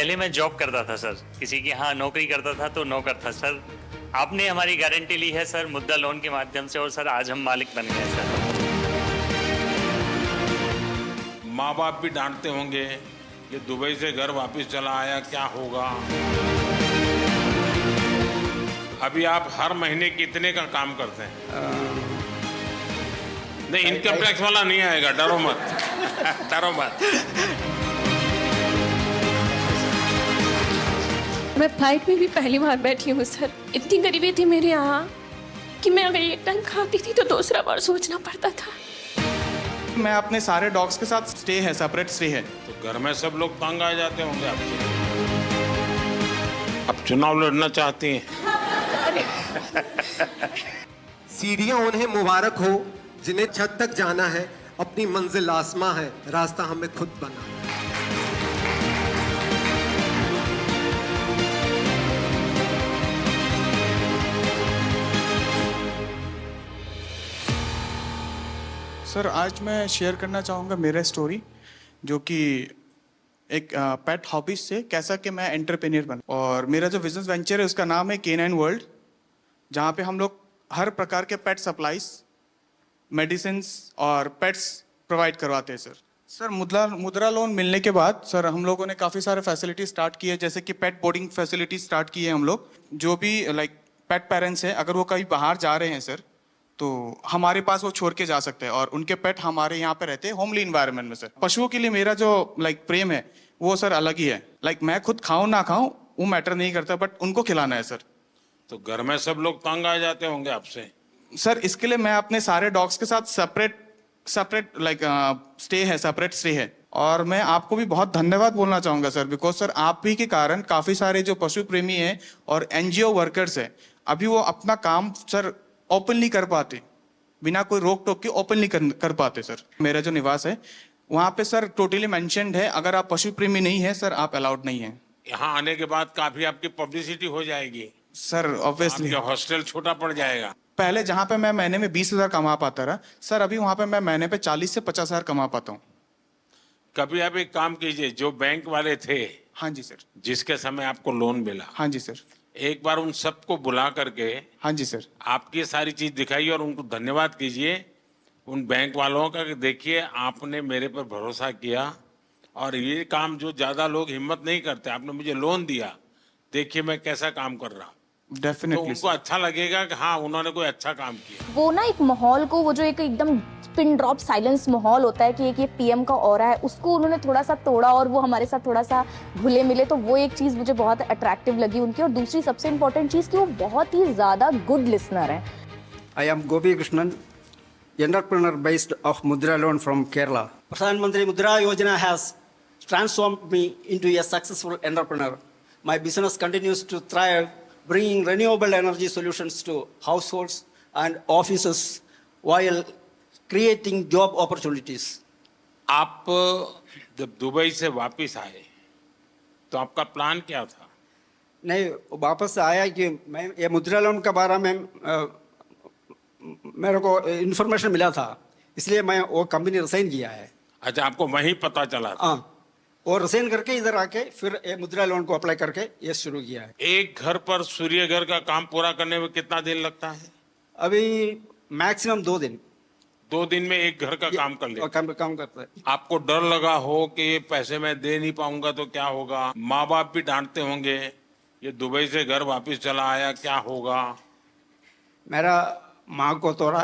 पहले मैं जॉब करता था सर, किसी की यहाँ नौकरी करता था तो नौकर था सर। आपने हमारी गारंटी ली है सर मुद्रा लोन के माध्यम से, और सर आज हम मालिक बन गए सर। माँ बाप भी डांटते होंगे, ये दुबई से घर वापस चला आया क्या होगा। अभी आप हर महीने कितने का काम करते हैं? नहीं, इनकम टैक्स वाला नहीं आएगा, डरो मत डरो मत। मैं फ्लाइट में भी पहली बार बैठी हूँ सर। इतनी गरीबी थी मेरे यहाँ कि मैं अगर एक टाइम खाती थी तो दूसरा बार सोचना पड़ता था। मैं अपने सारे डॉग्स के साथ स्टे है, सेपरेट स्टे है। तो घर में सब लोग तंग आ जाते होंगे आपसे। अब चुनाव लड़ना चाहती हैं? सीढ़ियां उन्हें मुबारक हो जिन्हें छत तक जाना है, अपनी मंजिल आसमां है, रास्ता हमें खुद बनाना है। सर आज मैं शेयर करना चाहूँगा मेरा स्टोरी, जो कि एक पेट हॉबीज से कैसा कि मैं एंटरप्रेन्योर बना। और मेरा जो बिजनेस वेंचर है उसका नाम है K9 वर्ल्ड, जहाँ पे हम लोग हर प्रकार के पेट सप्लाईज, मेडिसिन और पेट्स प्रोवाइड करवाते हैं सर। मुद्रा लोन मिलने के बाद सर हम लोगों ने काफ़ी सारे फैसिलिटी स्टार्ट की है, जैसे कि पेट बोर्डिंग फैसिलिटी स्टार्ट की है हम लोग। जो भी लाइक पेट पेरेंट्स हैं, अगर वो कहीं बाहर जा रहे हैं सर, तो हमारे पास वो छोड़ के जा सकते हैं, और उनके पेट हमारे यहाँ पे रहते हैं होमली इन्वायरमेंट में सर। पशुओं के लिए मेरा जो लाइक प्रेम है वो सर अलग ही है। लाइक मैं खुद खाऊं ना खाऊं वो मैटर नहीं करता, बट उनको खिलाना है सर। तो घर में सब लोग तंग आ जाते होंगे आपसे। सर इसके लिए मैं अपने सारे डॉग्स के साथ सेपरेट लाइक स्टे है, सेपरेट स्टे है। और मैं आपको भी बहुत धन्यवाद बोलना चाहूंगा सर, बिकॉज सर आप ही के कारण काफी सारे जो पशु प्रेमी हैं और NGO वर्कर्स हैं, अभी वो अपना काम सर ओपनली कर पाते, बिना कोई रोक टोक के ओपनली कर पाते सर। मेरा जो निवास है वहाँ पे सर टोटली मेंशन्ड है, अगर आप पशु प्रेमी नहीं है सर आप अलाउड नहीं है। यहाँ आने के बाद काफी आपकी पब्लिसिटी हो जाएगी सर ऑब्वियसली हॉस्टल छोटा पड़ जाएगा। पहले जहाँ पे मैं महीने में 20,000 कमा पाता रहा सर, अभी वहाँ पे मैं महीने पे 40 से 50,000 कमा पाता हूँ। कभी आप एक काम कीजिए, जो बैंक वाले थे, हाँ जी सर, जिसके समय आपको लोन मिला, हाँ जी सर, एक बार उन सबको बुला करके हाँ जी सर, आपकी सारी चीज दिखाइए और उनको धन्यवाद कीजिए उन बैंक वालों का कि देखिए आपने मेरे पर भरोसा किया और ये काम जो ज्यादा लोग हिम्मत नहीं करते, आपने मुझे लोन दिया, देखिए मैं कैसा काम कर रहा हूँ। तो डेफिनेटली उनको अच्छा लगेगा कि हाँ उन्होंने कोई अच्छा काम किया। वो ना एक माहौल को, वो जो एक एकदम पिन ड्रॉप साइलेंस माहौल होता है कि एक ये PM का ऑरा है, उसको उन्होंने थोड़ा सा तोड़ा और वो हमारे साथ थोड़ा सा घुले मिले। तो वो एक चीज मुझे बहुत अट्रैक्टिव लगी उनकी। और दूसरी सबसे इम्पोर्टेंट चीज कि वो बहुत ही ज्यादा गुड लिसनर है। I am Gopi Krishnan, entrepreneur based of Mudra Loan from Kerala. Pradhan Mantri Mudra Yojana has transformed me into a successful entrepreneur. My business continues to thrive, bringing renewable energy solutions to households and offices while creating job opportunities. आप जब Dubai से वापस आए तो आपका plan क्या था? नहीं, वापस आया कि मैं ये मुद्रा लोन के बारे में मेरे को इन्फॉर्मेशन मिला था, इसलिए मैं वो कंपनी रिसाइन किया है। अच्छा, आपको वहीं पता चला था? हाँ, और रिसाइन करके इधर आके फिर ये मुद्रा लोन को अप्लाई करके ये शुरू किया है। एक घर पर सूर्य घर का काम पूरा करने में कितना दिन लगता है? अभी मैक्सिमम 2 दिन। 2 दिन में एक घर का काम कर ले। काम करता है। आपको डर लगा हो कि ये पैसे मैं दे नहीं पाऊंगा तो क्या होगा? माँ बाप भी डांटते होंगे, ये दुबई से घर वापस चला आया क्या होगा? मेरा माँ को थोड़ा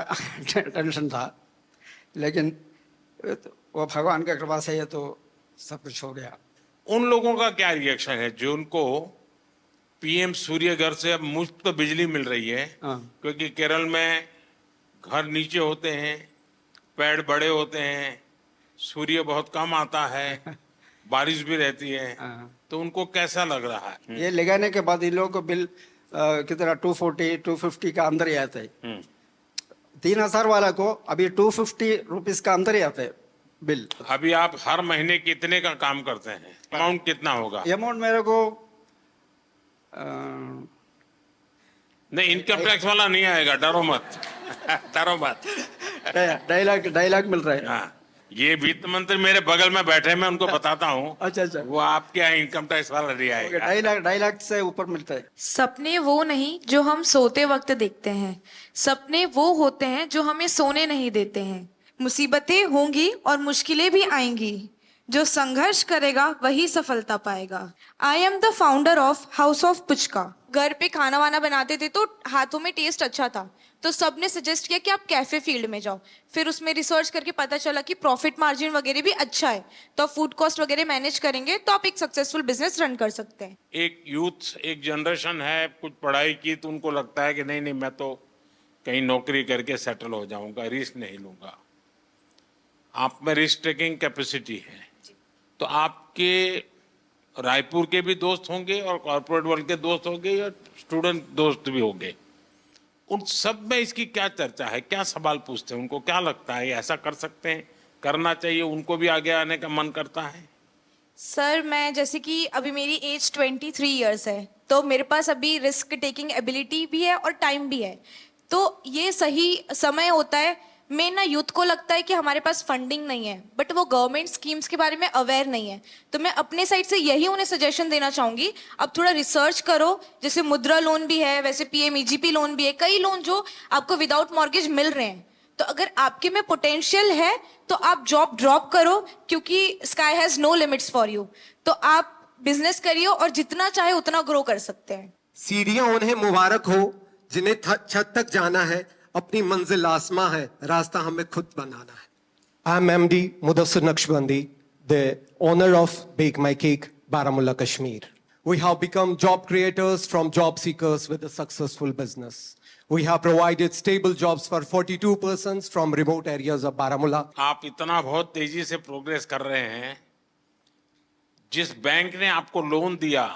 टेंशन था, लेकिन वो भगवान की कृपा से ये तो सब कुछ हो गया। उन लोगों का क्या रिएक्शन है जो उनको PM सूर्य घर से अब मुफ्त बिजली मिल रही है? क्योंकि केरल में घर नीचे होते हैं, पेड़ बड़े होते हैं, सूर्य बहुत कम आता है, बारिश भी रहती है, तो उनको कैसा लग रहा है? ये लगाने के बाद इन लोगों को बिल कितना 240-250 का अंदर ही आता है। 3,000 वाला को अभी 250 रुपीज का अंदर ही आता है बिल। अभी आप हर महीने कितने का काम करते हैं? अमाउंट कितना होगा? अमाउंट मेरे को नहीं, इनकम टैक्स वाला नहीं आएगा, डरो मत डरो मत। 2.5 लाख मिल रहा है। हाँ, ये वित्त मंत्री मेरे बगल में बैठे, मैं उनको बताता हूँ। अच्छा अच्छा, वो आपके यहाँ इनकम टैक्स वाला रियाएगा। 2.5 लाख से ऊपर मिलता है। सपने वो नहीं जो हम सोते वक्त देखते हैं, सपने वो होते हैं जो हमें सोने नहीं देते हैं। मुसीबतें होंगी और मुश्किलें भी आएंगी, जो संघर्ष करेगा वही सफलता पाएगा। I am the founder of house of puchka. घर पे खाना वाना बनाते थे तो हाथों में टेस्ट अच्छा था, तो सबने सजेस्ट किया कि आप कैफे फील्ड में जाओ। फिर उसमें रिसर्च करके पता चला कि प्रॉफिट मार्जिन वगैरह भी अच्छा है, तो आप फूड कॉस्ट वगैरह मैनेज करेंगे तो आप एक सक्सेसफुल बिजनेस रन कर सकते हैं। एक यूथ, एक जनरेशन है, कुछ पढ़ाई की तो उनको लगता है कि नहीं नहीं मैं तो कहीं नौकरी करके सेटल हो जाऊंगा, रिस्क नहीं लूंगा। आप में रिस्क टेकिंग कैपेसिटी है, तो आपके रायपुर के भी दोस्त होंगे और कॉर्पोरेट वर्ल्ड के दोस्त होंगे या स्टूडेंट दोस्त भी होंगे, उन सब में इसकी क्या चर्चा है, क्या सवाल पूछते हैं, उनको क्या लगता है ऐसा कर सकते हैं, करना चाहिए, उनको भी आगे आने का मन करता है? सर मैं जैसे कि अभी मेरी एज 23 इयर्स है, तो मेरे पास अभी रिस्क टेकिंग एबिलिटी भी है और टाइम भी है, तो ये सही समय होता है। मैं ना यूथ को लगता है कि हमारे पास फंडिंग नहीं है, बट वो गवर्नमेंट स्कीम्स के बारे में अवेयर नहीं है, तो मैं अपने साइड से यही उन्हें सजेशन देना चाहूंगी, अब थोड़ा रिसर्च करो। जैसे मुद्रा लोन भी है, वैसे PMEGP लोन भी है, कई लोन जो आपको विदाउट मॉर्गेज मिल रहे हैं। तो अगर आपके में पोटेंशियल है तो आप जॉब ड्रॉप करो, क्योंकि sky has no limits for you. तो आप बिजनेस करिए और जितना चाहे उतना ग्रो कर सकते हैं। सीढ़ियां उन्हें मुबारक हो जिन्हें छत तक जाना है, अपनी मंजिल आसमां है, रास्ता हमें खुद बनाना है। I am MD Mudassir Naqshbandi, the owner of Bake My Cake, Baramulla, Kashmir. We have become job creators from job seekers with a successful business. We have provided stable jobs for 42 persons from remote areas of Baramulla. आप इतना बहुत तेजी से progress कर रहे हैं। जिस bank ने आपको लोन दिया,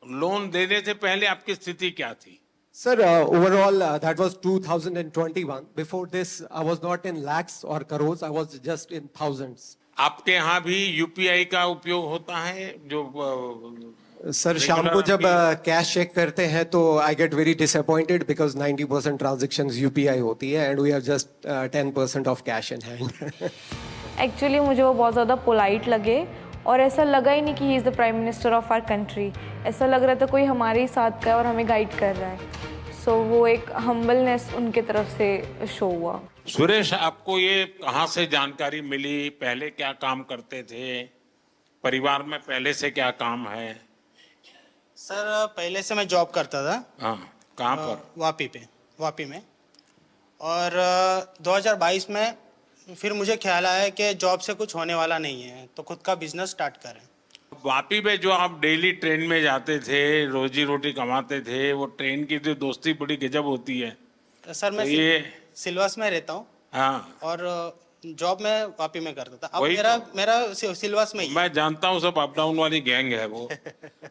लोन देने से पहले आपकी स्थिति क्या थी? Sir, overall, that was 2021. Before this, I was not in lakhs or crores. I was just in thousands. आपके यहाँ भी UPI का उपयोग होता है जो सर शाम को जब कैश चेक करते हैं तो I get very disappointed because 90% transactions UPI होती है and we are just 10% of cash in hand. Actually मुझे वो बहुत ज़्यादा पोलाइट लगे और ऐसा लगा ही नहीं कि he is the prime minister of our country. ऐसा लग रहा था कोई हमारे ही साथ का है और हमें गाइड कर रहा है। सो वो एक हम्बलनेस उनके तरफ से शो हुआ। सुरेश, आपको ये कहाँ से जानकारी मिली? पहले क्या काम करते थे? परिवार में पहले से क्या काम है? सर पहले से मैं जॉब करता था। हाँ, कहाँ पर? वापी में। और 2022 में फिर मुझे ख्याल आया कि जॉब से कुछ होने वाला नहीं है, तो खुद का बिजनेस स्टार्ट करें। वापी में जो आप डेली ट्रेन में जाते थे, रोजी रोटी कमाते थे, वो ट्रेन की जो दोस्ती बड़ी गजब होती है। सर मैं ये सिलवास में रहता हूँ। हाँ, और जॉब में वापी में करता था। अब वही मेरा सिलवास में ही। मैं जानता हूँ सब अप डाउन वाली गैंग है वो।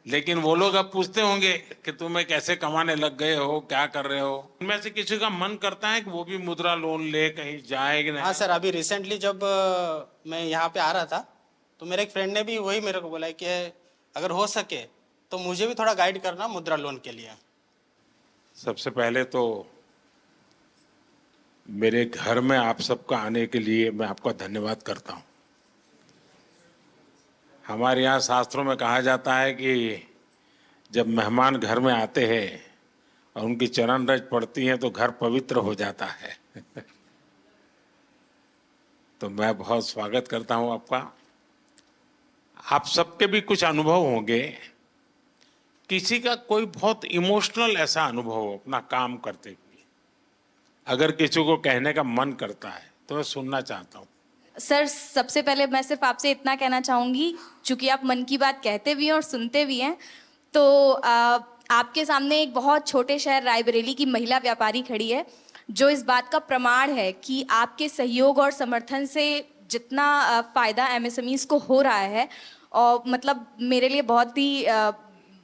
लेकिन वो लोग अब पूछते होंगे कि तुम्हें कैसे कमाने लग गए हो, क्या कर रहे हो? उनमें से किसी का मन करता है कि वो भी मुद्रा लोन ले कहीं जाए कि नहीं? हाँ सर, अभी रिसेंटली जब मैं यहाँ पे आ रहा था तो मेरे एक फ्रेंड ने भी वही मेरे को बोला कि अगर हो सके तो मुझे भी थोड़ा गाइड करना मुद्रा लोन के लिए। सबसे पहले तो मेरे घर में आप सबका आने के लिए मैं आपका धन्यवाद करता हूँ। हमारे यहाँ शास्त्रों में कहा जाता है कि जब मेहमान घर में आते हैं और उनकी चरण रज पड़ती हैं तो घर पवित्र हो जाता है। तो मैं बहुत स्वागत करता हूँ आपका। आप सबके भी कुछ अनुभव होंगे, किसी का कोई बहुत इमोशनल ऐसा अनुभव हो अपना काम करते हुए, अगर किसी को कहने का मन करता है तो मैं सुनना चाहता हूँ। सर सबसे पहले मैं सिर्फ आपसे इतना कहना चाहूँगी, चूँकि आप मन की बात कहते भी हैं और सुनते भी हैं, तो आपके सामने एक बहुत छोटे शहर रायबरेली की महिला व्यापारी खड़ी है जो इस बात का प्रमाण है कि आपके सहयोग और समर्थन से जितना फ़ायदा MSMEs को हो रहा है, और मतलब मेरे लिए बहुत ही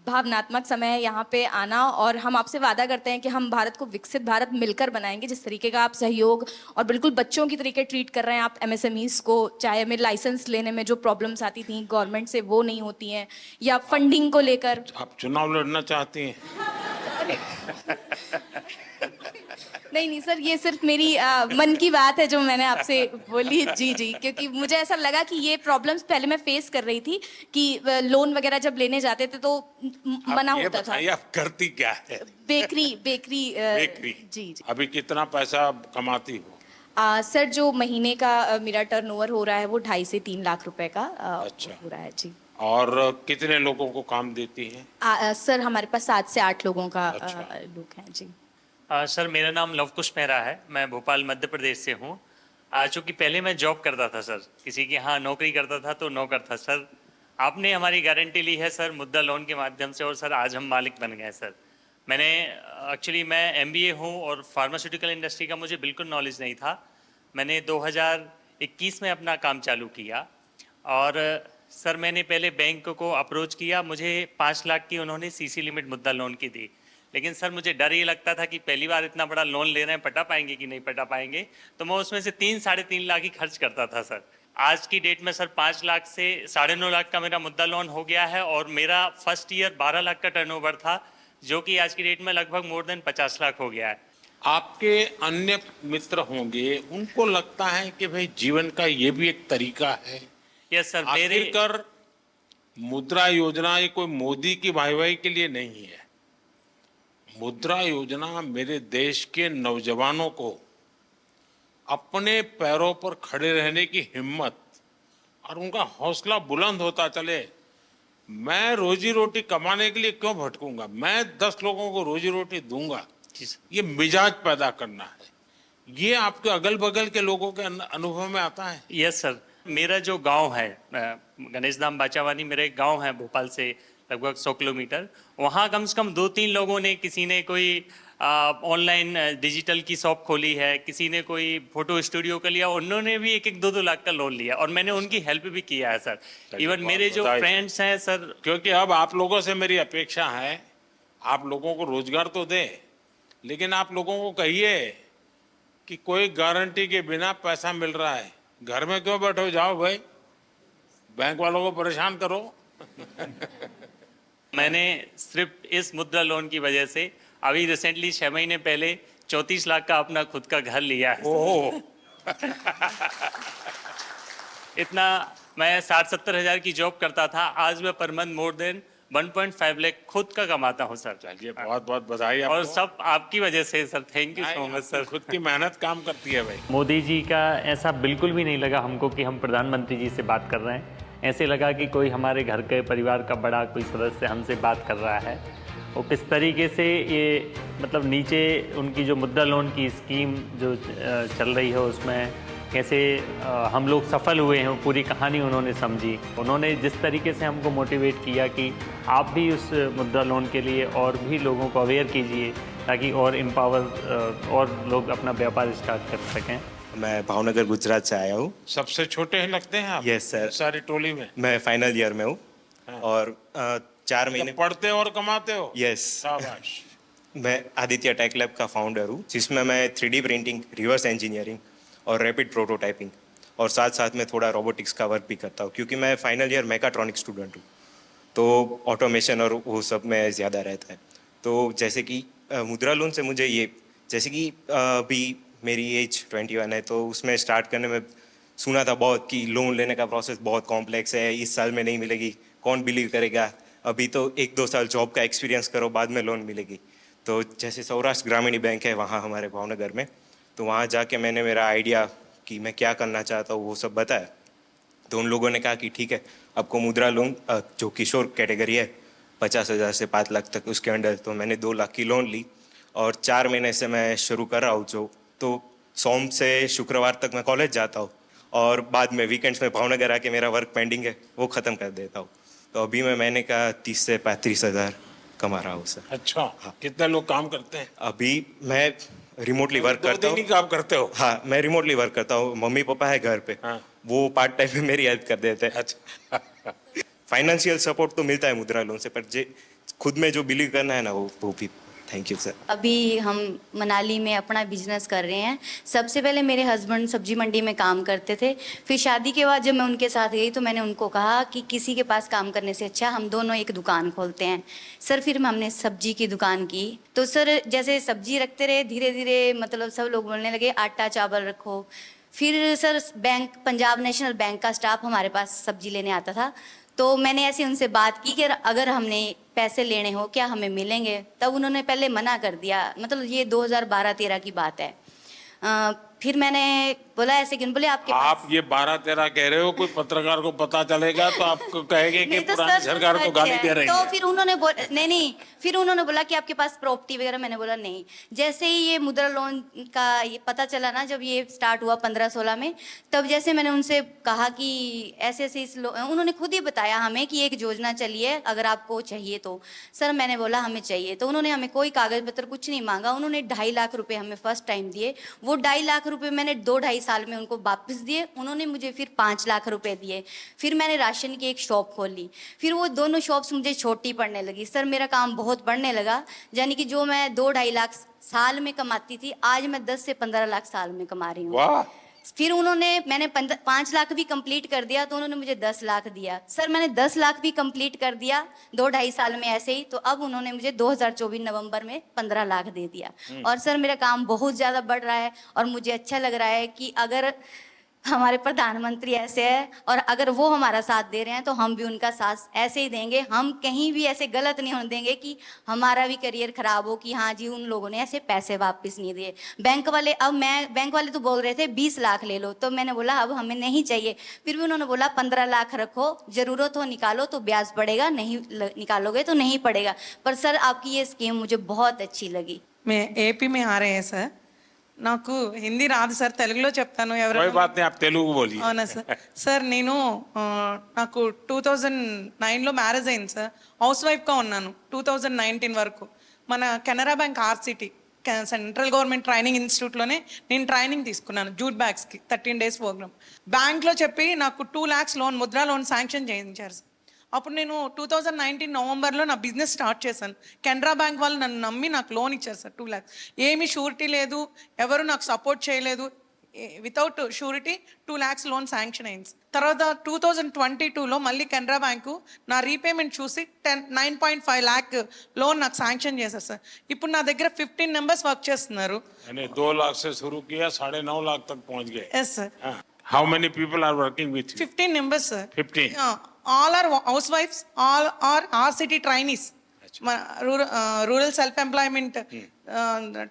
भावनात्मक समय है यहाँ पे आना। और हम आपसे वादा करते हैं कि हम भारत को विकसित भारत मिलकर बनाएंगे। जिस तरीके का आप सहयोग और बिल्कुल बच्चों की तरीके ट्रीट कर रहे हैं आप MSMEs को, चाहे हमें लाइसेंस लेने में जो प्रॉब्लम्स आती थी गवर्नमेंट से वो नहीं होती हैं, या फंडिंग को लेकर। आप चुनाव लड़ना चाहती हैं? नहीं नहीं सर, ये सिर्फ मेरी मन की बात है जो मैंने आपसे बोली। जी जी, क्योंकि मुझे ऐसा लगा कि ये प्रॉब्लम्स पहले मैं फेस कर रही थी कि लोन वगैरह जब लेने जाते थे तो मना ये होता था। बताइए आप करती क्या है? Bakery bakery. जी जी। अभी कितना पैसा कमाती हो? सर जो महीने का मेरा टर्नओवर हो रहा है वो 2.5 से 3 लाख रुपए का अच्छा। हो रहा है जी। और कितने लोगों को काम देती है? सर हमारे पास 7 से 8 लोगों का अच्छा। लोग हैं जी। सर मेरा नाम लवकुश मेहरा है, मैं भोपाल मध्य प्रदेश से हूँ। चूँकि पहले मैं जॉब करता था सर, किसी के यहाँ नौकरी करता था तो नौकर था सर। आपने हमारी गारंटी ली है सर मुद्रा लोन के माध्यम से और सर आज हम मालिक बन गए सर। मैंने एक्चुअली मैं MBA हूँ और फार्मास्यूटिकल इंडस्ट्री का मुझे बिल्कुल नॉलेज नहीं था। मैंने 2021 में अपना काम चालू किया और सर मैंने पहले बैंक को अप्रोच किया, मुझे 5 लाख की उन्होंने CC लिमिट मुद्रा लोन की दी। लेकिन सर मुझे डर ये लगता था कि पहली बार इतना बड़ा लोन ले रहे हैं, पटा पाएंगे कि नहीं पटा पाएंगे, तो मैं उसमें से 3-3.5 लाख ही खर्च करता था सर। आज की डेट में सर 5 लाख से 9.5 लाख का मेरा मुद्रा लोन हो गया है और मेरा फर्स्ट ईयर 12 लाख का टर्नओवर था, जो कि आज की डेट में लगभग मोर देन 50 लाख हो गया है। आपके अन्य मित्र होंगे, उनको लगता है कि भाई जीवन का ये भी एक तरीका है। यस सर, मेरे आखिरकार मुद्रा योजना ये कोई मोदी की वाहवाही के लिए नहीं है। मुद्रा योजना मेरे देश के नौजवानों को अपने पैरों पर खड़े रहने की हिम्मत और उनका हौसला बुलंद होता चले। मैं रोजी रोटी कमाने के लिए क्यों भटकूंगा, मैं 10 लोगों को रोजी रोटी दूंगा, ये मिजाज पैदा करना है। ये आपके अगल बगल के लोगों के अनुभव में आता है? यस सर, मेरा जो गांव है गणेश धाम बाचावानी, मेरा एक गांव है भोपाल से लगभग 100 किलोमीटर। वहाँ कम से कम 2-3 लोगों ने, किसी ने कोई ऑनलाइन डिजिटल की शॉप खोली है, किसी ने कोई फोटो स्टूडियो का लिया, उन्होंने भी 1-2 लाख का लोन लिया और मैंने उनकी हेल्प भी किया है सर। इवन मेरे जो फ्रेंड्स हैं सर, क्योंकि अब आप लोगों से मेरी अपेक्षा है, आप लोगों को रोजगार तो दे, लेकिन आप लोगों को कहिए कि कोई गारंटी के बिना पैसा मिल रहा है, घर में क्यों बैठो, जाओ भाई बैंक वालों को परेशान करो। मैंने सिर्फ इस मुद्रा लोन की वजह से अभी रिसेंटली 6 महीने पहले 34 लाख का अपना खुद का घर लिया है। ओह इतना मैं 60-70 हज़ार की जॉब करता था, आज मैं per month more than 1.5 lakh खुद का कमाता हूँ सर। चलिए बहुत बहुत बधाई और आपको। सब आपकी वजह से sir, thank you so much sir. खुद की मेहनत काम करती है भाई। मोदी जी का ऐसा बिल्कुल भी नहीं लगा हमको कि हम प्रधानमंत्री जी से बात कर रहे हैं। ऐसे लगा कि कोई हमारे घर के परिवार का बड़ा कोई सदस्य हमसे बात कर रहा है। और किस तरीके से ये मतलब नीचे उनकी जो मुद्रा लोन की स्कीम जो चल रही है उसमें कैसे हम लोग सफल हुए हैं, वो पूरी कहानी उन्होंने समझी। उन्होंने जिस तरीके से हमको मोटिवेट किया कि आप भी उस मुद्रा लोन के लिए और भी लोगों को अवेयर कीजिए ताकि और एम्पावर और लोग अपना व्यापार स्टार्ट कर सकें। मैं भावनगर गुजरात से आया हूँ। सबसे छोटे हैं लगते हैं आप? Yes sir. सारी टोली में मैं फाइनल ईयर में हूँ और 4 महीने पढ़ते हो और कमाते हो? यस। शाबाश। मैं आदित्य टेक लैब का फाउंडर हूँ, जिसमें मैं 3D प्रिंटिंग, रिवर्स इंजीनियरिंग और रैपिड प्रोटोटाइपिंग और साथ साथ में थोड़ा रोबोटिक्स का वर्क भी करता हूँ, क्योंकि मैं फाइनल ईयर मैकाट्रॉनिक स्टूडेंट हूँ, तो ऑटोमेशन और वो सब में ज़्यादा रहता है। तो जैसे कि मुद्रा लोन से मुझे ये, जैसे कि अभी मेरी एज 21 है, तो उसमें स्टार्ट करने में सुना था बहुत कि लोन लेने का प्रोसेस बहुत कॉम्प्लेक्स है, इस साल में नहीं मिलेगी, कौन बिलीव करेगा, अभी तो 1-2 साल जॉब का एक्सपीरियंस करो बाद में लोन मिलेगी। तो जैसे सौराष्ट्र ग्रामीण बैंक है वहाँ हमारे भावनगर में, तो वहाँ जाके मैंने मेरा आइडिया कि मैं क्या करना चाहता हूँ वो सब बताया। तो उन लोगों ने कहा कि ठीक है, आपको मुद्रा लोन जो किशोर कैटेगरी है 50,000 से 5 लाख तक उसके अंडर, तो मैंने 2 लाख की लोन ली और 4 महीने से मैं शुरू कर रहा हूँ। जो तो सोम से शुक्रवार तक मैं कॉलेज जाता हूँ और बाद में वीकेंड्स में भावनगर आके मेरा वर्क पेंडिंग है वो ख़त्म कर देता हूँ। तो अभी मैं महीने का 30 से 35 हज़ार कमा रहा हूँ सर। अच्छा हाँ। कितने लोग काम करते हैं? अभी मैं रिमोटली वर्क करता हूँ। 2 दिन ही काम करते हो? हाँ, मैं रिमोटली वर्क करता हूँ। मम्मी पापा है घर पे, हाँ। वो पार्ट टाइम में मेरी हेल्प कर देते हैं। अच्छा। फाइनेंशियल सपोर्ट तो मिलता है मुद्रा लोन से, पर जे खुद में जो बिलीव करना है ना वो भी थैंक यू सर। अभी हम मनाली में अपना बिजनेस कर रहे हैं। सबसे पहले मेरे हस्बैंड सब्जी मंडी में काम करते थे, फिर शादी के बाद जब मैं उनके साथ गई तो मैंने उनको कहा कि किसी के पास काम करने से अच्छा हम दोनों एक दुकान खोलते हैं। सर फिर हमने सब्जी की दुकान की, तो सर जैसे सब्जी रखते रहे धीरे धीरे मतलब सब लोग बोलने लगे आटा चावल रखो। फिर sir bank, Punjab national bank का स्टाफ हमारे पास सब्जी लेने आता था, तो मैंने ऐसे उनसे बात की कि अगर हमने पैसे लेने हो क्या हमें मिलेंगे। तब उन्होंने पहले मना कर दिया, मतलब ये 2012-13 की बात है। फिर मैंने बोला ऐसे क्यों, बोले आपके आप ये 12-13 कह रहे हो, कोई पत्रकार को पता चलेगा तो आपको कहेंगे कि तो पुरानी सरकार को गाली दे रही तो है। फिर उन्होंने नहीं, फिर उन्होंने बोला कि आपके पास प्रॉपर्टी वगैरह, मैंने बोला नहीं। जैसे ही ये मुद्रा लोन का ये पता चला ना, जब ये स्टार्ट हुआ 15-16 में, तब जैसे मैंने उनसे कहा कि ऐसे ऐसे उन्होंने खुद ही बताया हमें कि एक योजना चली है अगर आपको चाहिए तो। सर मैंने बोला हमें चाहिए, तो उन्होंने हमें कोई कागज पत्र कुछ नहीं मांगा, उन्होंने 2.5 लाख रुपए हमें फर्स्ट टाइम दिए। वो 2.5 लाख रुपए मैंने 2-2.5 साल में उनको वापस दिए। उन्होंने मुझे फिर 5 लाख रुपए दिए। फिर मैंने राशन की एक शॉप खोली, फिर वो दोनों शॉप्स मुझे छोटी पड़ने लगी। सर मेरा काम बहुत बढ़ने लगा, यानी कि जो मैं 2-2.5 लाख साल में कमाती थी, आज मैं 10 से 15 लाख साल में कमा रही हूँ। फिर मैंने 5 लाख भी कंप्लीट कर दिया तो उन्होंने मुझे 10 लाख दिया। सर मैंने 10 लाख भी कंप्लीट कर दिया 2-2.5 साल में ऐसे ही, तो अब उन्होंने मुझे 2024 नवंबर में 15 लाख दे दिया। और सर मेरा काम बहुत ज़्यादा बढ़ रहा है और मुझे अच्छा लग रहा है कि अगर हमारे प्रधानमंत्री ऐसे है और अगर वो हमारा साथ दे रहे हैं तो हम भी उनका साथ ऐसे ही देंगे। हम कहीं भी ऐसे गलत नहीं होने देंगे कि हमारा भी करियर खराब हो कि हाँ जी उन लोगों ने ऐसे पैसे वापस नहीं दिए। बैंक वाले तो बोल रहे थे 20 लाख ले लो, तो मैंने बोला अब हमें नहीं चाहिए। फिर भी उन्होंने बोला 15 लाख रखो, जरूरत हो निकालो तो ब्याज पड़ेगा, नहीं निकालोगे तो नहीं पड़ेगा। पर सर आपकी ये स्कीम मुझे बहुत अच्छी लगी। मैं एपी में आ रहे हैं सर, నాకు హిందీ రాదు సార్, తెలుగులో చెప్తాను ఎవరైనా। कोई बात नहीं, आप तेलुगु बोलिए। అవునా సార్? సార్ నేను నాకు 2009లో మ్యారేజ్ అయింది సార్, హౌస్ వైఫ్గా ఉన్నాను 2019 వరకు। మన Canara bank RCT central government training ఇన్స్టిట్యూట్లోనే నేను ట్రైనింగ్ తీసుకున్నాను జూట్ బ్యాగ్స్కి 13 days ప్రోగ్రామ్। బ్యాంక్లో చెప్పి నాకు 2 lakhs loan, Mudra loan sanction చేయించారు సార్। అప్పుడు నేను 2019 నవంబర్లో నా బిజినెస్ స్టార్ట్ చేశాను। కెనరా బ్యాంక్ వాళ్ళు నన్ను నమ్మి నాకు లోన్ ఇచ్చారు సార్ 2 lakhs। ఏమీ షూరిటీ లేదు, ఎవరు నాకు సపోర్ట్ చేయలేదు, without surety 2 lakhs loan sanction అయింది। తర్వాత 2022లో మళ్ళీ కెనరా బ్యాంకు నా రీపేమెంట్ చూసి 9.5 lakh లోన్ నాకు శాంక్షన్ చేశారు సార్। ఇప్పుడు నా దగ్గర 15 members వర్క్ చేస్తున్నారు। 2 लाख से शुरू किया, 9.5 लाख तक पहुंच गए। Yes sir. How many people are working with you? 15 members sir. 15. All are housewives, all are RCT trainees. Rural self employment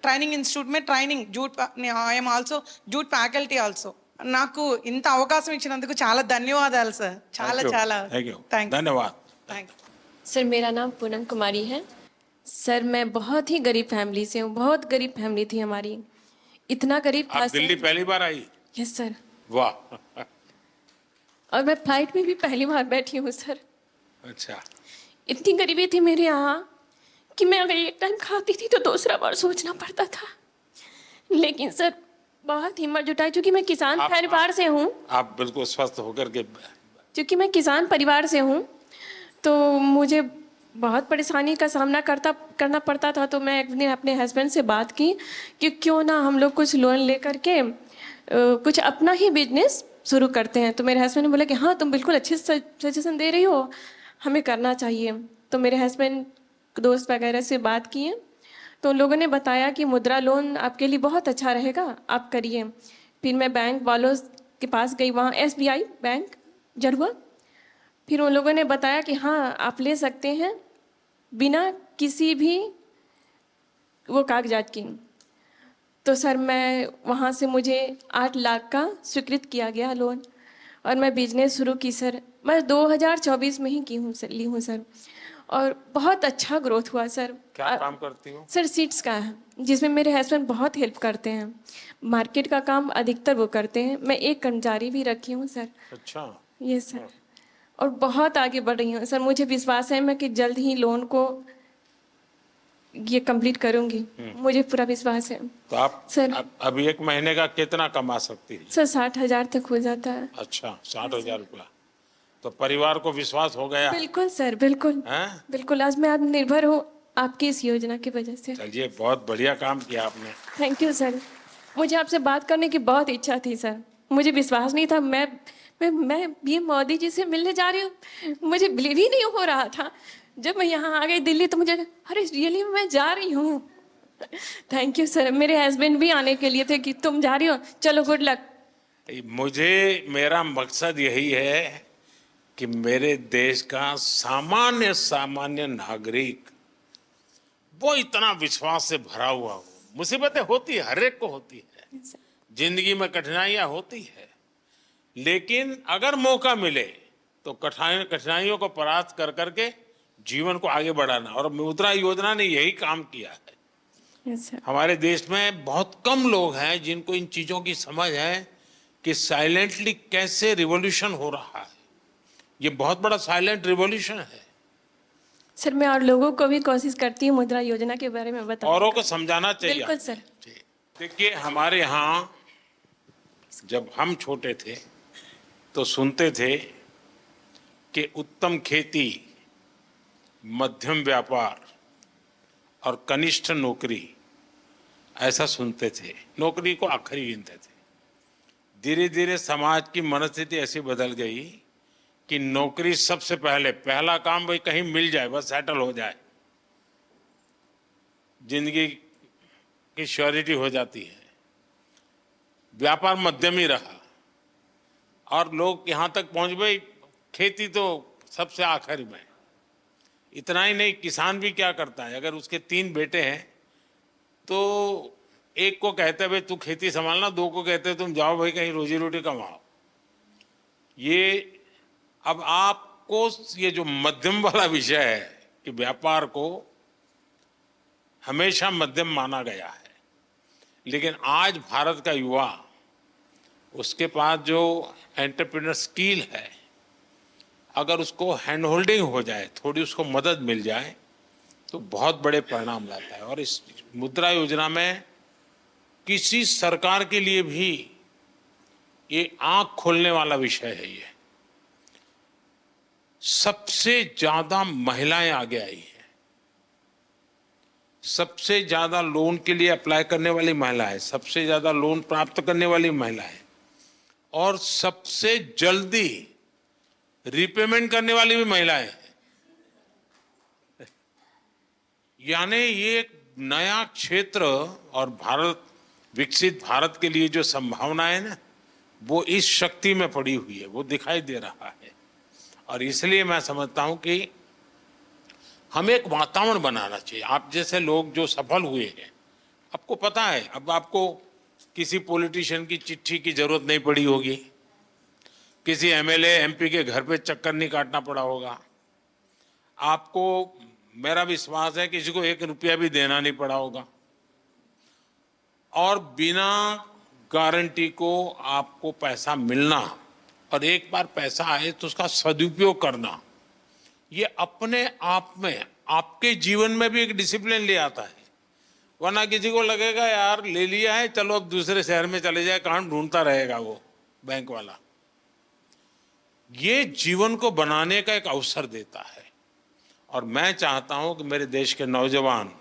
training institute में training jute, I am also jute faculty also. నాకు ఇంత అవకాశం ఇచ్చినందుకు చాలా ధన్యవాదాలు sir, చాలా చాలా धन्यवाद। सर मेरा नाम पूनम कुमारी है। सर मैं बहुत ही गरीब फैमिली से हूँ, बहुत गरीब फैमिली थी हमारी, इतना गरीब था। आप दिल्ली पहली बार आई? Yes sir. वाह। और मैं फ्लाइट में भी पहली बार बैठी हूँ सर। अच्छा। इतनी गरीबी थी मेरे यहाँ कि मैं अगर एक टाइम खाती थी तो दूसरा बार सोचना पड़ता था। लेकिन सर बहुत हिम्मत जुटाई, क्योंकि मैं किसान परिवार से हूँ। आप बिल्कुल स्वस्थ होकर के। क्योंकि मैं किसान परिवार से हूँ तो मुझे बहुत परेशानी का सामना करना पड़ता था। तो मैं अपने हस्बैंड से बात की कि क्यों ना हम लोग कुछ लोन ले करके कुछ अपना ही बिजनेस शुरू करते हैं। तो मेरे हस्बैंड ने बोला कि हाँ तुम बिल्कुल अच्छे सजेशन दे रही हो, हमें करना चाहिए। तो मेरे हस्बैंड दोस्त वगैरह से बात किए तो उन लोगों ने बताया कि मुद्रा लोन आपके लिए बहुत अच्छा रहेगा, आप करिए। फिर मैं बैंक वालों के पास गई, वहाँ SBI बैंक जरुआ। फिर उन लोगों ने बताया कि हाँ आप ले सकते हैं बिना किसी भी वो कागजात की। तो सर मैं वहाँ से मुझे 8 लाख का स्वीकृत किया गया लोन और मैं बिजनेस शुरू की सर। मैं 2024 में ही ली हूँ सर, और बहुत अच्छा ग्रोथ हुआ सर। क्या काम करती हो? सर सीड्स का है, जिसमें मेरे हस्बैंड बहुत हेल्प करते हैं। मार्केट का काम अधिकतर वो करते हैं, मैं एक कर्मचारी भी रखी हूँ सर। अच्छा। ये सर, और बहुत आगे बढ़ रही हूँ सर। मुझे विश्वास है मैं कि जल्द ही लोन को ये कंप्लीट करूंगी, मुझे पूरा विश्वास है। तो आप सर अभी 1 महीने का कितना कमा सकती है? सर 60,000 तक हो जाता है। अच्छा, 60,000 रुपया। तो परिवार को विश्वास हो गया? बिल्कुल सर, बिल्कुल है? बिल्कुल। आज मैं आत्मनिर्भर हूँ, आपकी इस योजना की वजह से। चलिए, बहुत बढ़िया काम किया आपने। Thank you sir. मुझे आपसे बात करने की बहुत इच्छा थी सर। मुझे विश्वास नहीं था मैं ये मोदी जी से मिलने जा रही हूँ। मुझे बिलीव ही नहीं हो रहा था। जब मैं यहाँ आ गई दिल्ली तो मुझे अरे रियली मैं जा रही हूँ। Thank you sir. मेरे हस्बैंड भी आने के लिए थे कि तुम जा रही हो, चलो गुड लक। मेरा मकसद यही है कि मेरे देश का सामान्य सामान्य नागरिक वो इतना विश्वास से भरा हुआ हो। मुसीबतें होती है, हर एक को होती है, जिंदगी में कठिनाइयां होती है, लेकिन अगर मौका मिले तो कठिनाइयों को परास्त कर करके जीवन को आगे बढ़ाना, और मुद्रा योजना ने यही काम किया है। हमारे देश में बहुत कम लोग हैं जिनको इन चीजों की समझ है कि साइलेंटली कैसे रिवॉल्यूशन हो रहा है। ये बहुत बड़ा साइलेंट रिवॉल्यूशन है। सर मैं और लोगों को भी कोशिश करती हूँ मुद्रा योजना के बारे में बताओ। औरों को समझाना चाहिए। बिल्कुल सर। देखिए, हमारे यहाँ जब हम छोटे थे तो सुनते थे कि उत्तम खेती, मध्यम व्यापार और कनिष्ठ नौकरी, ऐसा सुनते थे। नौकरी को आखिरी गिनते थे। धीरे धीरे समाज की मनस्थिति ऐसी बदल गई कि नौकरी सबसे पहला काम भाई कहीं मिल जाए, बस सेटल हो जाए, जिंदगी की श्योरिटी हो जाती है। व्यापार मध्यम ही रहा और लोग यहाँ तक पहुंच गए, खेती तो सबसे आखिर में। इतना ही नहीं, किसान भी क्या करता है, अगर उसके 3 बेटे हैं तो एक को कहते हैं भाई तू खेती संभालना, 2 को कहते हैं तुम जाओ भाई कहीं रोजी रोटी कमाओ। ये अब आपको ये जो मध्यम वाला विषय है कि व्यापार को हमेशा मध्यम माना गया है, लेकिन आज भारत का युवा, उसके पास जो एंटरप्रेन्योर स्किल है, अगर उसको हैंड होल्डिंग हो जाए, थोड़ी उसको मदद मिल जाए तो बहुत बड़े परिणाम लाता है। और इस मुद्रा योजना में किसी सरकार के लिए भी ये आंख खोलने वाला विषय है। ये सबसे ज्यादा महिलाएं आगे आई हैं, सबसे ज्यादा लोन के लिए अप्लाई करने वाली महिलाएं, सबसे ज्यादा लोन प्राप्त करने वाली महिलाएं, और सबसे जल्दी रिपेमेंट करने वाली भी महिलाएं हैं। यानी ये एक नया क्षेत्र, और भारत, विकसित भारत के लिए जो संभावना है ना, वो इस शक्ति में पड़ी हुई है, वो दिखाई दे रहा है। और इसलिए मैं समझता हूं कि हमें एक वातावरण बनाना चाहिए। आप जैसे लोग जो सफल हुए हैं, आपको पता है, अब आपको किसी पॉलिटिशियन की चिट्ठी की जरूरत नहीं पड़ी होगी, किसी एमएलए एमपी के घर पे चक्कर नहीं काटना पड़ा होगा, आपको, मेरा विश्वास है, किसी को 1 रुपया भी देना नहीं पड़ा होगा, और बिना गारंटी को आपको पैसा मिलना, और एक बार पैसा आए तो उसका सदुपयोग करना, ये अपने आप में आपके जीवन में भी एक डिसिप्लिन ले आता है। वरना किसी को लगेगा यार ले लिया है, चलो अब दूसरे शहर में चले जाए, कहाँ ढूंढता रहेगा वो बैंक वाला। ये जीवन को बनाने का एक अवसर देता है। और मैं चाहता हूं कि मेरे देश के नौजवान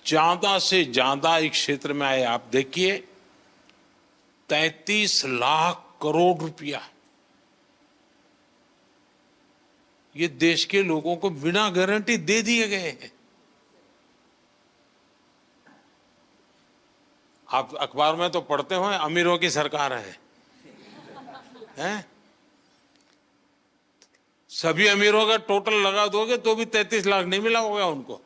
ज्यादा से ज्यादा इस क्षेत्र में आए। आप देखिए, 33 लाख करोड़ रुपया ये देश के लोगों को बिना गारंटी दे दिए गए हैं। आप अखबार में तो पढ़ते हो अमीरों की सरकार है, हैं? सभी अमीरों का टोटल लगा दोगे तो भी 33 लाख नहीं मिला होगा उनको।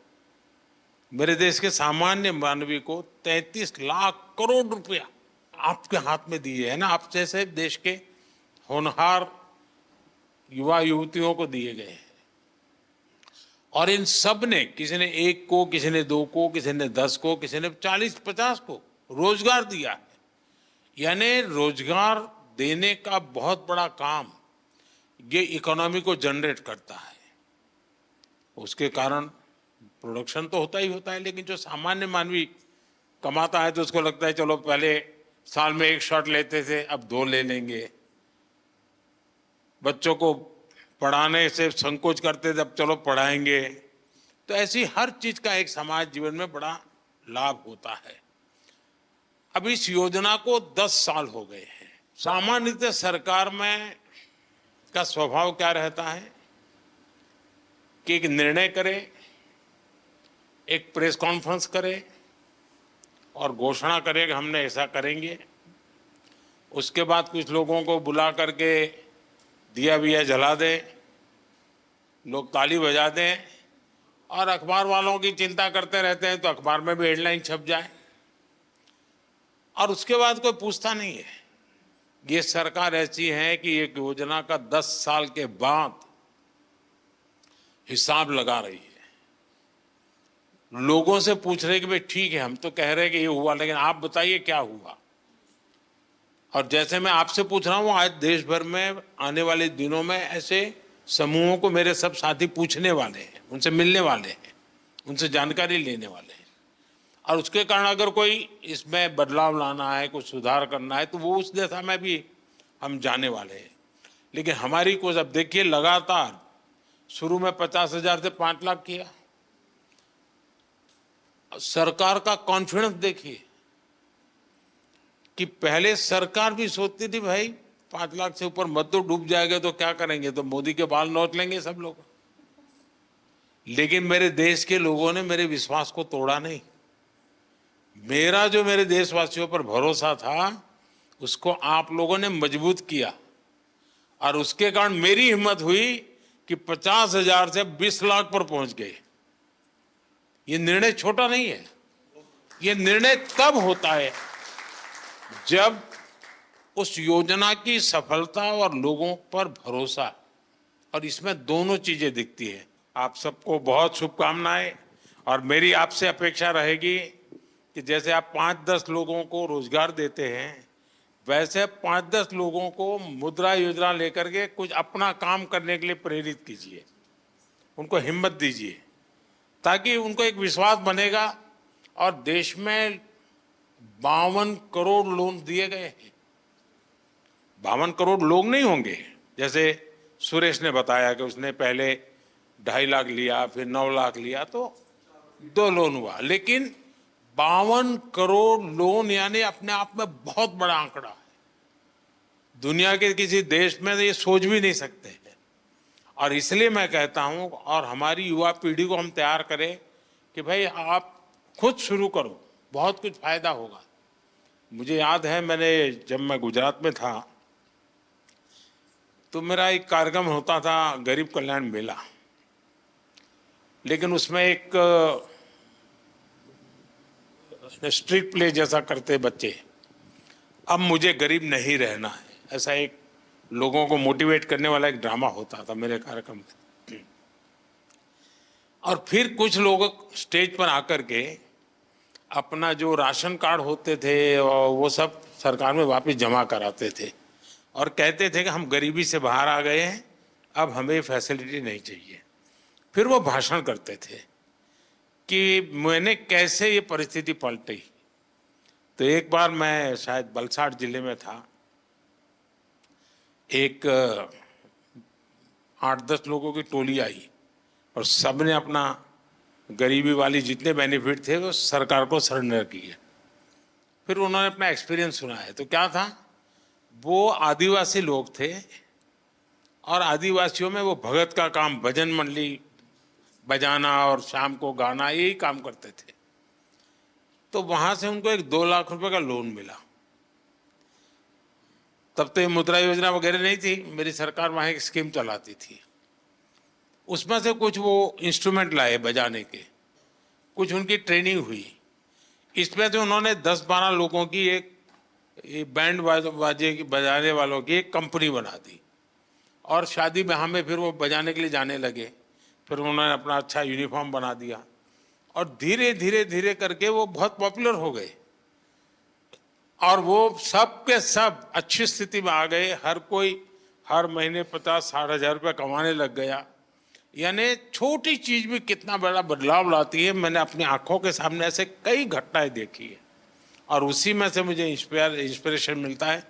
मेरे देश के सामान्य मानवी को 33 लाख करोड़ रुपया आपके हाथ में दिए है ना, आप जैसे देश के होनहार युवा युवतियों को दिए गए हैं। और इन सब ने, किसी ने 1 को, किसी ने 2 को, किसी ने 10 को, किसी ने 40-50 को रोजगार दिया है। यानी रोजगार देने का बहुत बड़ा काम ये इकोनॉमी को जनरेट करता है। उसके कारण प्रोडक्शन तो होता ही होता है, लेकिन जो सामान्य मानवी कमाता है तो उसको लगता है चलो पहले साल में 1 शॉट लेते थे, अब 2 ले लेंगे। बच्चों को पढ़ाने से संकोच करते थे, अब चलो पढ़ाएंगे। तो ऐसी हर चीज का एक समाज जीवन में बड़ा लाभ होता है। अब इस योजना को 10 साल हो गए हैं। सामान्यतः सरकार में का स्वभाव क्या रहता है कि एक निर्णय करे, एक प्रेस कॉन्फ्रेंस करे और घोषणा करे कि हमने ऐसा करेंगे। उसके बाद कुछ लोगों को बुला करके दिया विया जला दें, लोग ताली बजा दें और अखबार वालों की चिंता करते रहते हैं तो अखबार में भी हेडलाइन छप जाए और उसके बाद कोई पूछता नहीं है। ये सरकार ऐसी है कि एक योजना का 10 साल के बाद हिसाब लगा रही है। लोगों से पूछ रहे कि भाई ठीक है, हम तो कह रहे हैं कि ये हुआ, लेकिन आप बताइए क्या हुआ। और जैसे मैं आपसे पूछ रहा हूं, आज देश भर में आने वाले दिनों में ऐसे समूहों को मेरे सब साथी पूछने वाले हैं, उनसे मिलने वाले हैं, उनसे जानकारी लेने वाले हैं। और उसके कारण अगर कोई इसमें बदलाव लाना है, कुछ सुधार करना है, तो वो उस दिशा में भी हम जाने वाले हैं। लेकिन हमारी कोशिश, अब देखिए, लगातार शुरू में 50,000 से 5 लाख किया। सरकार का कॉन्फिडेंस देखिए कि पहले सरकार भी सोचती थी भाई 5 लाख से ऊपर मत तो डूब जाएगा तो क्या करेंगे, तो मोदी के बाल नोच लेंगे सब लोग। लेकिन मेरे देश के लोगों ने मेरे विश्वास को तोड़ा नहीं। मेरा जो मेरे देशवासियों पर भरोसा था उसको आप लोगों ने मजबूत किया और उसके कारण मेरी हिम्मत हुई कि 50,000 से 20 लाख पर पहुंच गए। ये निर्णय छोटा नहीं है। ये निर्णय तब होता है जब उस योजना की सफलता और लोगों पर भरोसा, और इसमें दोनों चीजें दिखती है। आप सबको बहुत शुभकामनाएं और मेरी आपसे अपेक्षा रहेगी कि जैसे आप 5-10 लोगों को रोजगार देते हैं, वैसे 5-10 लोगों को मुद्रा योजना लेकर के कुछ अपना काम करने के लिए प्रेरित कीजिए, उनको हिम्मत दीजिए, ताकि उनको एक विश्वास बनेगा। और देश में 52 करोड़ लोन दिए गए हैं। 52 करोड़ लोग नहीं होंगे, जैसे सुरेश ने बताया कि उसने पहले 2.5 लाख लिया, फिर 9 लाख लिया, तो 2 लोन हुआ। लेकिन 52 करोड़ लोन यानी अपने आप में बहुत बड़ा आंकड़ा है। दुनिया के किसी देश में ये सोच भी नहीं सकते हैं। और इसलिए मैं कहता हूं, और हमारी युवा पीढ़ी को हम तैयार करें कि भाई आप खुद शुरू करो, बहुत कुछ फायदा होगा। मुझे याद है, जब मैं गुजरात में था तो मेरा एक कार्यक्रम होता था, गरीब कल्याण मेला। लेकिन उसमें एक स्ट्रीट प्ले जैसा करते बच्चे, अब मुझे गरीब नहीं रहना है, ऐसा एक लोगों को मोटिवेट करने वाला एक ड्रामा होता था मेरे कार्यक्रम में। और फिर कुछ लोग स्टेज पर आकर के अपना जो राशन कार्ड होते थे वो सब सरकार में वापस जमा कराते थे और कहते थे कि हम गरीबी से बाहर आ गए हैं, अब हमें फैसिलिटी नहीं चाहिए। फिर वो भाषण करते थे कि मैंने कैसे ये परिस्थिति पलटी। तो एक बार मैं शायद वलसाड़ जिले में था, एक 8-10 लोगों की टोली आई और सबने अपना गरीबी वाली जितने बेनिफिट थे वो सरकार को सरेंडर किए। फिर उन्होंने अपना एक्सपीरियंस सुनाया। तो क्या था, वो आदिवासी लोग थे और आदिवासियों में वो भगत का काम, भजन मंडली बजाना और शाम को गाना, यही काम करते थे। तो वहां से उनको एक 2 लाख रुपए का लोन मिला। तब तो ये मुद्रा योजना वगैरह नहीं थी, मेरी सरकार वहां एक स्कीम चलाती थी। उसमें से कुछ वो इंस्ट्रूमेंट लाए बजाने के, कुछ उनकी ट्रेनिंग हुई। इसमें से उन्होंने 10-12 लोगों की एक बैंड बाजे की बजाने वालों की एक कंपनी बना दी और शादी ब्याह में फिर वो बजाने के लिए जाने लगे। फिर उन्होंने अपना अच्छा यूनिफॉर्म बना दिया और धीरे धीरे धीरे करके वो बहुत पॉपुलर हो गए और वो सब के सब अच्छी स्थिति में आ गए। हर कोई हर महीने 50-60 हज़ार रुपये कमाने लग गया। यानी छोटी चीज भी कितना बड़ा बदलाव लाती है। मैंने अपनी आंखों के सामने ऐसे कई घटनाएं देखी है और उसी में से मुझे इंस्पिरेशन मिलता है।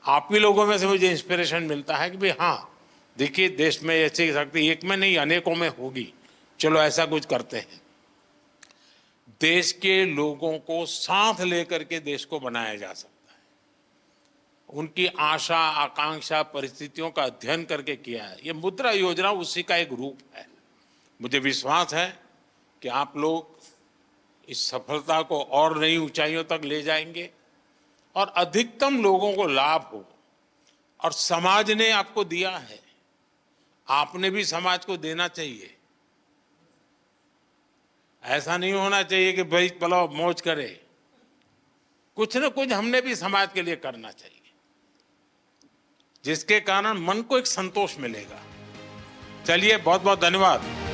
आप ही लोगों में से मुझे इंस्पिरेशन मिलता है कि भाई हाँ, देखिए देश में ऐसी शक्ति एक में नहीं अनेकों में होगी चलो ऐसा कुछ करते हैं, देश के लोगों को साथ लेकर के देश को बनाया जा सकता है। उनकी आशा आकांक्षा परिस्थितियों का अध्ययन करके किया है। ये मुद्रा योजना उसी का एक रूप है। मुझे विश्वास है कि आप लोग इस सफलता को और नई ऊंचाइयों तक ले जाएंगे और अधिकतम लोगों को लाभ हो। और समाज ने आपको दिया है, आपने भी समाज को देना चाहिए। ऐसा नहीं होना चाहिए कि भाई चलो मौज करे, कुछ न कुछ हमने भी समाज के लिए करना चाहिए, जिसके कारण मन को एक संतोष मिलेगा। चलिए, बहुत बहुत धन्यवाद।